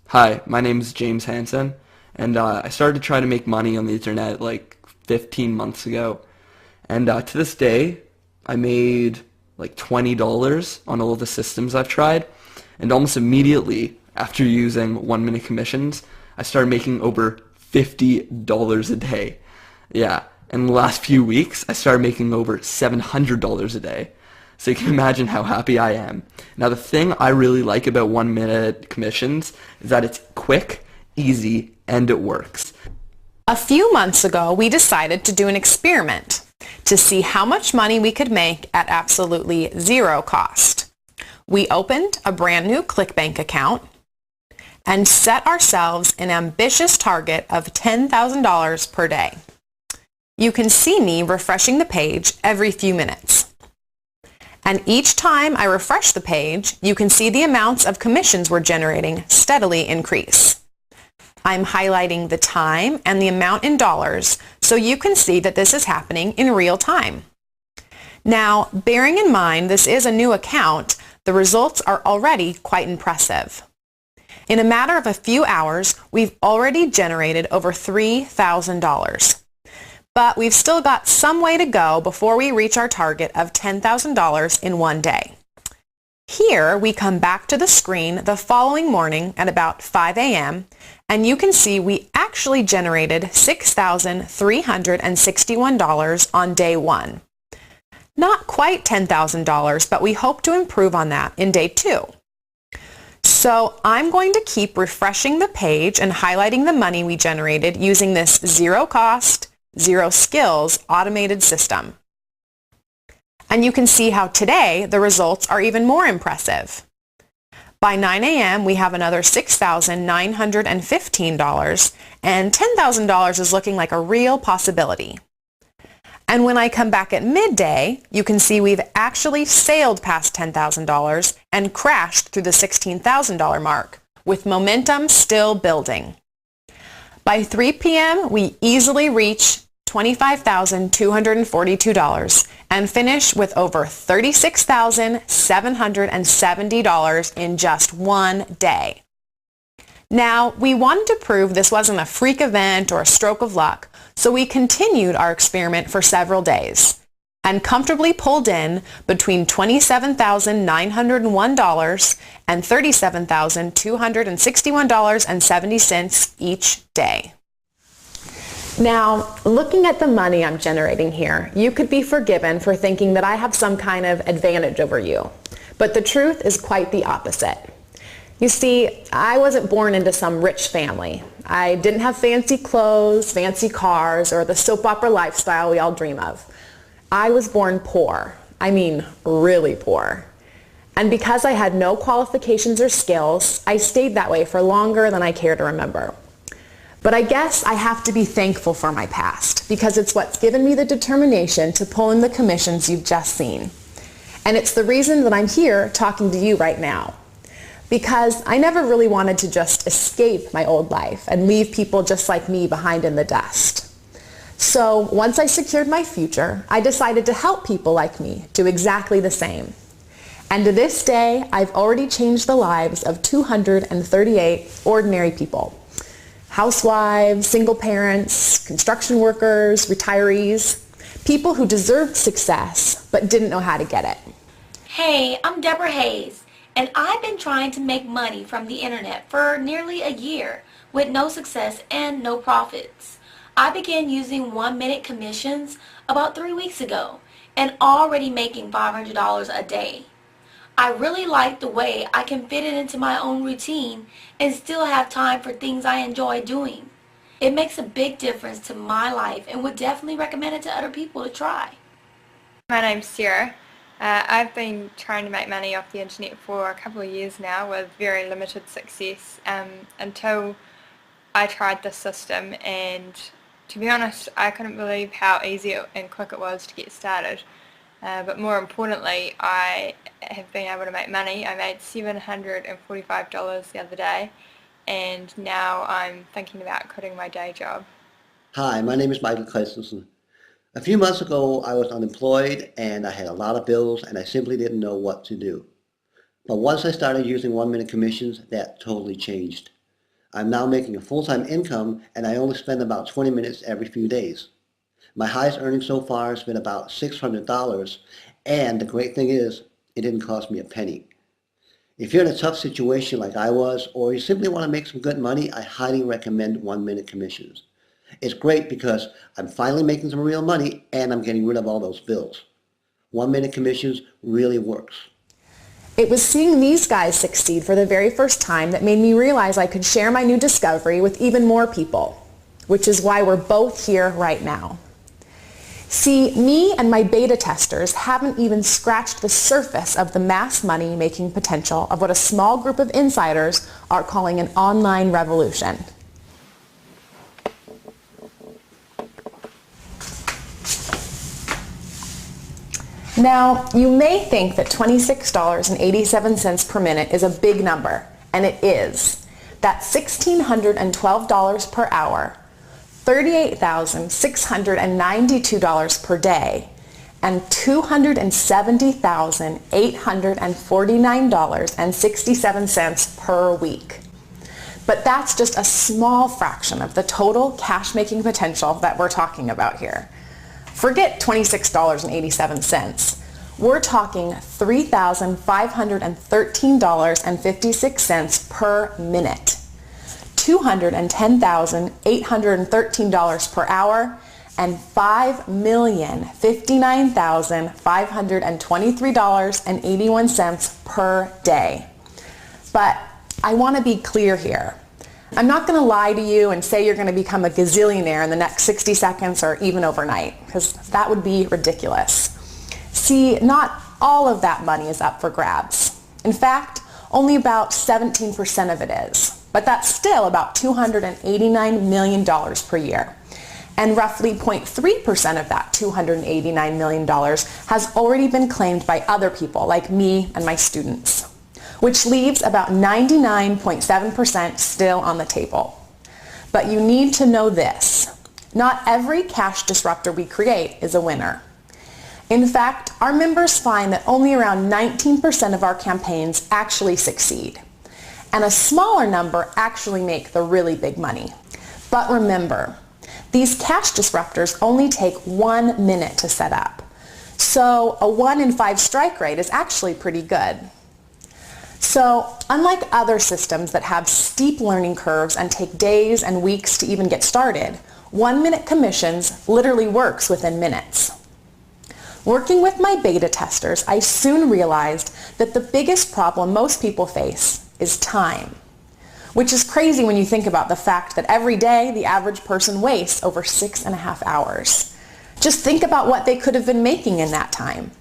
Hi, my name is James Hansen, and I started to try to make money on the internet like 15 months ago. And to this day, I made like $20 on all of the systems I've tried. And almost immediately after using 1 minute commissions, I started making over $50 a day. Yeah, in the last few weeks, I started making over $700 a day. So you can imagine how happy I am. Now the thing I really like about 1 minute commissions is that it's quick, easy, and it works. A few months ago, we decided to do an experiment to see how much money we could make at absolutely zero cost. We opened a brand new ClickBank account and set ourselves an ambitious target of $10,000 per day. You can see me refreshing the page every few minutes. And each time I refresh the page, you can see the amounts of commissions we're generating steadily increase. I'm highlighting the time and the amount in dollars so you can see that this is happening in real time. Now, bearing in mind this is a new account, the results are already quite impressive. In a matter of a few hours, we've already generated over $3,000. But we've still got some way to go before we reach our target of $10,000 in one day. Here, we come back to the screen the following morning at about 5 a.m., and you can see we actually generated $6,361 on day one. Not quite $10,000, but we hope to improve on that in day two. So I'm going to keep refreshing the page and highlighting the money we generated using this zero cost, zero skills automated system. And you can see how today the results are even more impressive. By 9 a.m. we have another $6,915 and $10,000 is looking like a real possibility. And when I come back at midday, you can see we've actually sailed past $10,000 and crashed through the $16,000 mark, with momentum still building. By 3 p.m., we easily reach $25,242 and finish with over $36,770 in just one day. Now, we wanted to prove this wasn't a freak event or a stroke of luck, so we continued our experiment for several days and comfortably pulled in between $27,901 and $37,261.70 each day. Now, looking at the money I'm generating here, you could be forgiven for thinking that I have some kind of advantage over you. But the truth is quite the opposite. You see, I wasn't born into some rich family. I didn't have fancy clothes, fancy cars, or the soap opera lifestyle we all dream of. I was born poor. I mean, really poor. And because I had no qualifications or skills, I stayed that way for longer than I care to remember. But I guess I have to be thankful for my past, because it's what's given me the determination to pull in the commissions you've just seen. And it's the reason that I'm here talking to you right now. Because I never really wanted to just escape my old life and leave people just like me behind in the dust. So once I secured my future, I decided to help people like me do exactly the same. And to this day, I've already changed the lives of 238 ordinary people. Housewives, single parents, construction workers, retirees, people who deserved success but didn't know how to get it. Hey, I'm Deborah Hayes, and I've been trying to make money from the internet for nearly a year with no success and no profits. I began using 1-minute commissions about 3 weeks ago and already making $500 a day. I really like the way I can fit it into my own routine and still have time for things I enjoy doing. It makes a big difference to my life and would definitely recommend it to other people to try. My name's Sarah. I've been trying to make money off the internet for a couple of years now with very limited success until I tried this system, and to be honest, I couldn't believe how easy and quick it was to get started. But more importantly, I have been able to make money. I made $745 the other day, and now I'm thinking about quitting my day job. Hi, my name is Michael Christensen. A few months ago, I was unemployed and I had a lot of bills and I simply didn't know what to do. But once I started using 1-minute commissions, that totally changed. I'm now making a full-time income and I only spend about 20 minutes every few days. My highest earning so far has been about $600, and the great thing is, it didn't cost me a penny. If you're in a tough situation like I was, or you simply want to make some good money, I highly recommend 1-minute commissions. It's great because I'm finally making some real money and I'm getting rid of all those bills. 1-minute commissions really works. It was seeing these guys succeed for the very first time that made me realize I could share my new discovery with even more people, which is why we're both here right now. See, me and my beta testers haven't even scratched the surface of the mass money making potential of what a small group of insiders are calling an online revolution. Now, you may think that $26.87 per minute is a big number, and it is. That's $1,612 per hour, $38,692 per day, and $270,849.67 per week. But that's just a small fraction of the total cash-making potential that we're talking about here. Forget $26.87. We're talking $3,513.56 per minute, $210,813 per hour, and $5,059,523.81 per day. But I want to be clear here. I'm not going to lie to you and say you're going to become a gazillionaire in the next 60 seconds or even overnight, because that would be ridiculous. See, not all of that money is up for grabs. In fact, only about 17% of it is. But that's still about $289 million per year. And roughly 0.3% of that $289 million has already been claimed by other people like me and my students, which leaves about 99.7% still on the table. But you need to know this. Not every cash disruptor we create is a winner. In fact, our members find that only around 19% of our campaigns actually succeed, and a smaller number actually make the really big money. But remember, these cash disruptors only take 1 minute to set up. So a 1 in 5 strike rate is actually pretty good. So unlike other systems that have steep learning curves and take days and weeks to even get started, 1-minute commissions literally works within minutes. Working with my beta testers, I soon realized that the biggest problem most people face is time, which is crazy when you think about the fact that every day the average person wastes over 6.5 hours. Just think about what they could have been making in that time.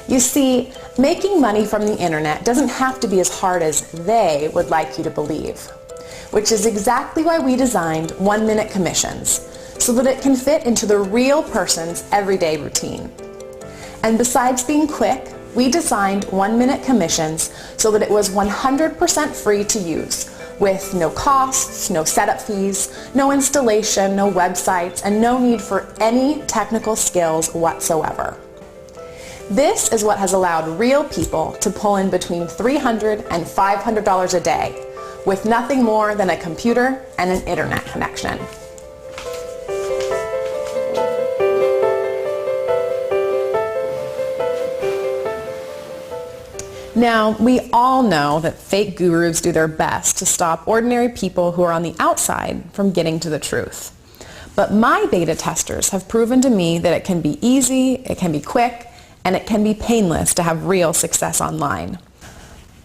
You see, making money from the internet doesn't have to be as hard as they would like you to believe, which is exactly why we designed 1-minute commissions, so that it can fit into the real person's everyday routine. And besides being quick, we designed 1-minute commissions so that it was 100% free to use, with no costs, no setup fees, no installation, no websites, and no need for any technical skills whatsoever. This is what has allowed real people to pull in between $300 and $500 a day with nothing more than a computer and an internet connection. Now, we all know that fake gurus do their best to stop ordinary people who are on the outside from getting to the truth. But my beta testers have proven to me that it can be easy, it can be quick, and it can be painless to have real success online.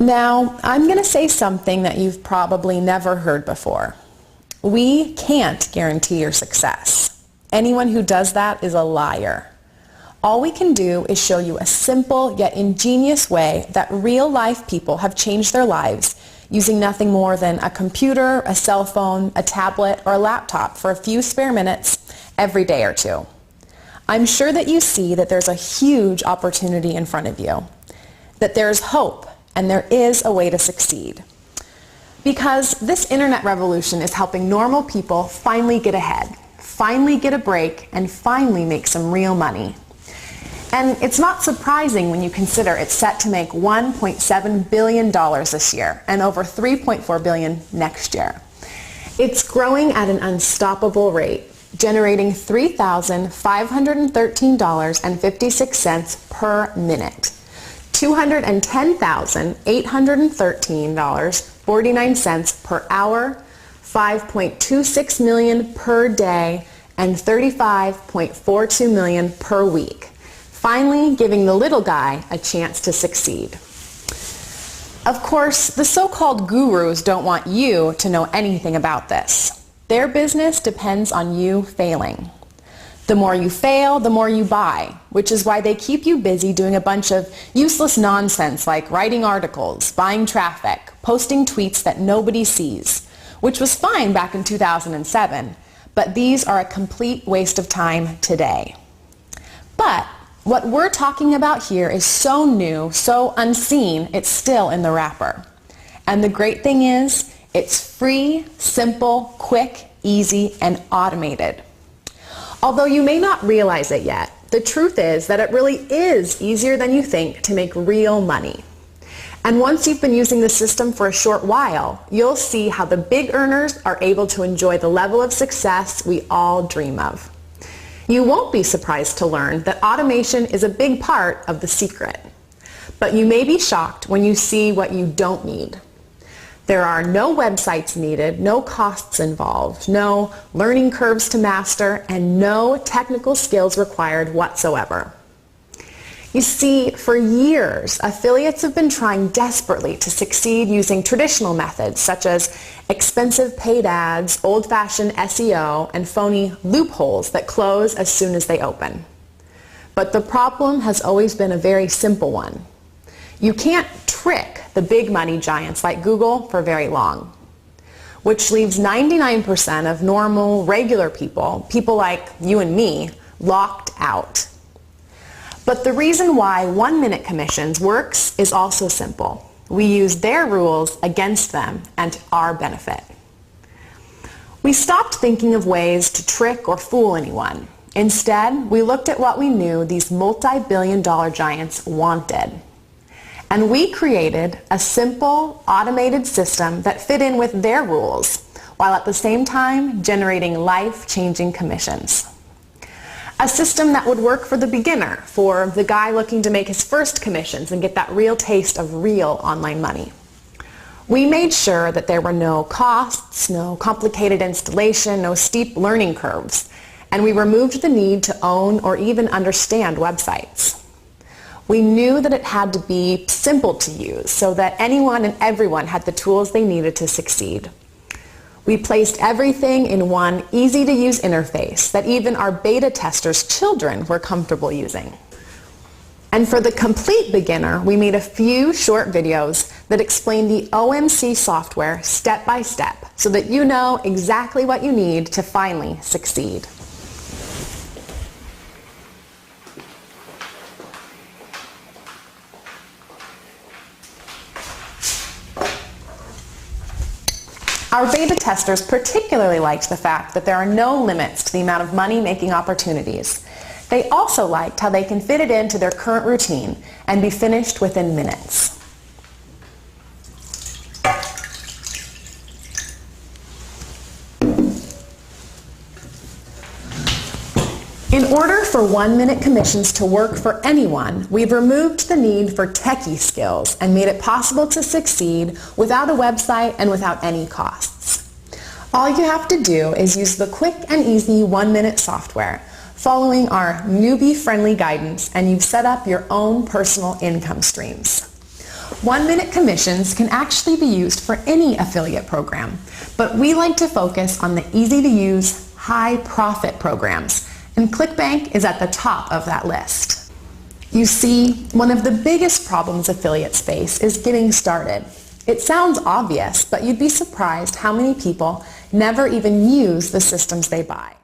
Now, I'm going to say something that you've probably never heard before. We can't guarantee your success. Anyone who does that is a liar. All we can do is show you a simple yet ingenious way that real-life people have changed their lives using nothing more than a computer, a cell phone, a tablet, or a laptop for a few spare minutes every day or two. I'm sure that you see that there's a huge opportunity in front of you, that there's hope, and there is a way to succeed. Because this internet revolution is helping normal people finally get ahead, finally get a break, and finally make some real money. And it's not surprising when you consider it's set to make $1.7 billion this year and over $3.4 billion next year. It's growing at an unstoppable rate, generating $3,513.56 per minute, $210,813.49 per hour, $5.26 million per day, and $35.42 million per week, finally giving the little guy a chance to succeed. Of course, the so-called gurus don't want you to know anything about this. Their business depends on you failing. The more you fail, the more you buy, which is why they keep you busy doing a bunch of useless nonsense like writing articles, buying traffic, posting tweets that nobody sees, which was fine back in 2007, but these are a complete waste of time today. But what we're talking about here is so new, so unseen, it's still in the wrapper. And the great thing is, it's free, simple, quick, easy, and automated. Although you may not realize it yet, the truth is that it really is easier than you think to make real money. And once you've been using the system for a short while, you'll see how the big earners are able to enjoy the level of success we all dream of. You won't be surprised to learn that automation is a big part of the secret. But you may be shocked when you see what you don't need. There are no websites needed, no costs involved, no learning curves to master, and no technical skills required whatsoever. You see, for years, affiliates have been trying desperately to succeed using traditional methods such as expensive paid ads, old-fashioned SEO, and phony loopholes that close as soon as they open. But the problem has always been a very simple one. You can't trick the big money giants like Google for very long, which leaves 99% of normal, regular people like you and me, locked out. But the reason why 1-minute commissions works is also simple. We use their rules against them and to our benefit. We stopped thinking of ways to trick or fool anyone. Instead, we looked at what we knew these multi-billion-dollar giants wanted. And we created a simple, automated system that fit in with their rules, while at the same time generating life-changing commissions. A system that would work for the beginner, for the guy looking to make his first commissions and get that real taste of real online money. We made sure that there were no costs, no complicated installation, no steep learning curves, and we removed the need to own or even understand websites. We knew that it had to be simple to use so that anyone and everyone had the tools they needed to succeed. We placed everything in one easy-to-use interface that even our beta testers' children were comfortable using. And for the complete beginner, we made a few short videos that explain the OMC software step by step so that you know exactly what you need to finally succeed. Our beta testers particularly liked the fact that there are no limits to the amount of money-making opportunities. They also liked how they can fit it into their current routine and be finished within minutes. In order for 1-minute commissions to work for anyone, we've removed the need for techie skills and made it possible to succeed without a website and without any costs. All you have to do is use the quick and easy 1-minute software, following our newbie-friendly guidance, and you've set up your own personal income streams. 1-minute commissions can actually be used for any affiliate program, but we like to focus on the easy-to-use, high-profit programs, and ClickBank is at the top of that list. You see, one of the biggest problems affiliates face is getting started. It sounds obvious, but you'd be surprised how many people never even use the systems they buy.